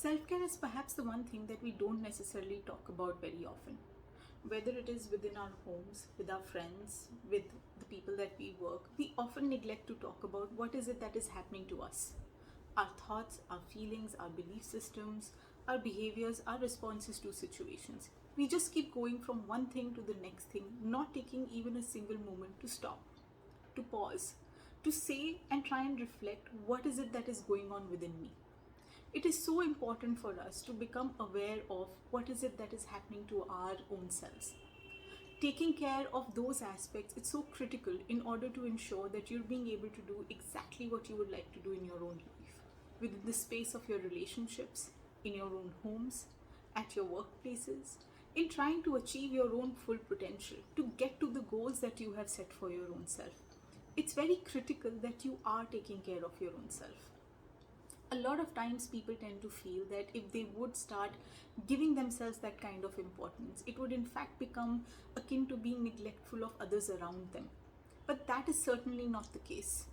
Self-care is perhaps the one thing that we don't necessarily talk about very often. Whether it is within our homes, with our friends, with the people that we work, we often neglect to talk about what is it that is happening to us. Our thoughts, our feelings, our belief systems, our behaviors, our responses to situations. We just keep going from one thing to the next thing, not taking even a single moment to stop, to pause, to say and try and reflect what is it that is going on within me. It is so important for us to become aware of what is it that is happening to our own selves. Taking care of those aspects is so critical in order to ensure that you're being able to do exactly what you would like to do in your own life, within the space of your relationships, in your own homes, at your workplaces, in trying to achieve your own full potential, to get to the goals that you have set for your own self. It's very critical that you are taking care of your own self. A lot of times people tend to feel that if they would start giving themselves that kind of importance, it would in fact become akin to being neglectful of others around them. But that is certainly not the case.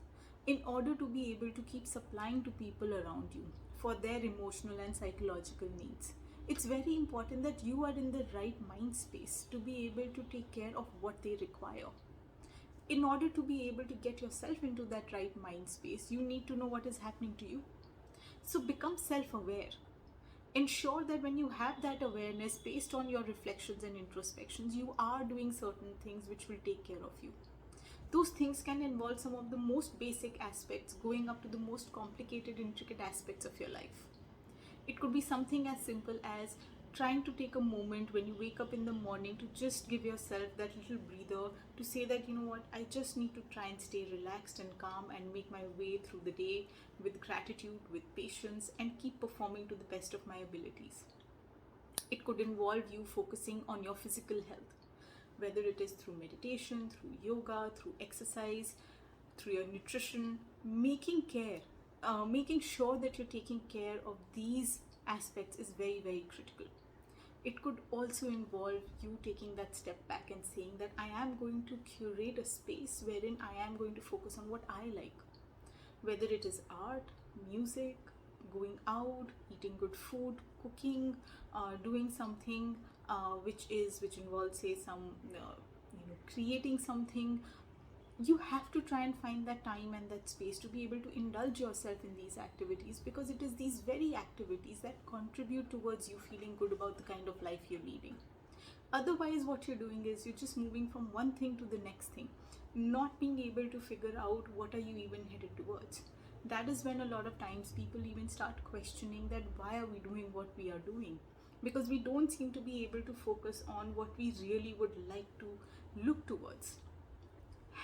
In order to be able to keep supplying to people around you for their emotional and psychological needs, it's very important that you are in the right mind space to be able to take care of what they require. In order to be able to get yourself into that right mind space, you need to know what is happening to you. So become self-aware. Ensure that when you have that awareness based on your reflections and introspections, you are doing certain things which will take care of you. Those things can involve some of the most basic aspects going up to the most complicated, intricate aspects of your life. It could be something as simple as trying to take a moment when you wake up in the morning to just give yourself that little breather to say that, you know what, I just need to try and stay relaxed and calm and make my way through the day with gratitude, with patience, and keep performing to the best of my abilities. It could involve you focusing on your physical health, whether it is through meditation, through yoga, through exercise, through your nutrition, making sure that you're taking care of these aspects is very, very critical. It could also involve you taking that step back and saying that I am going to curate a space wherein I am going to focus on what I like, whether it is art, music, going out, eating good food, cooking, doing something which involves, say, some creating something. You have to try and find that time and that space to be able to indulge yourself in these activities, because it is these very activities that contribute towards you feeling good about the kind of life you're leading. Otherwise, what you're doing is you're just moving from one thing to the next thing, not being able to figure out what are you even headed towards. That is when a lot of times people even start questioning that why are we doing what we are doing, because we don't seem to be able to focus on what we really would like to look towards.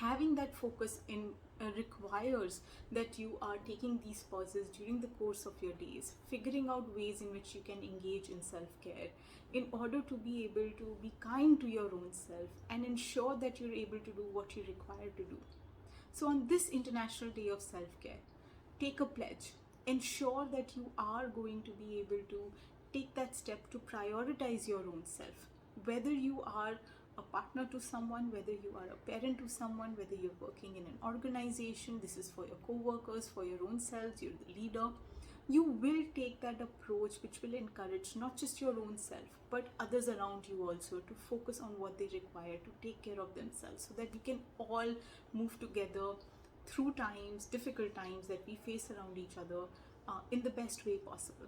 Having that focus in requires that you are taking these pauses during the course of your days, figuring out ways in which you can engage in self-care in order to be able to be kind to your own self and ensure that you're able to do what you require to do. So on this International Day of Self-Care, take a pledge. Ensure that you are going to be able to take that step to prioritize your own self, whether you are a partner to someone, whether you are a parent to someone, whether you're working in an organization, this is for your co-workers, for your own selves, you're the leader. You will take that approach which will encourage not just your own self but others around you also to focus on what they require to take care of themselves, so that we can all move together through difficult times that we face around each other in the best way possible.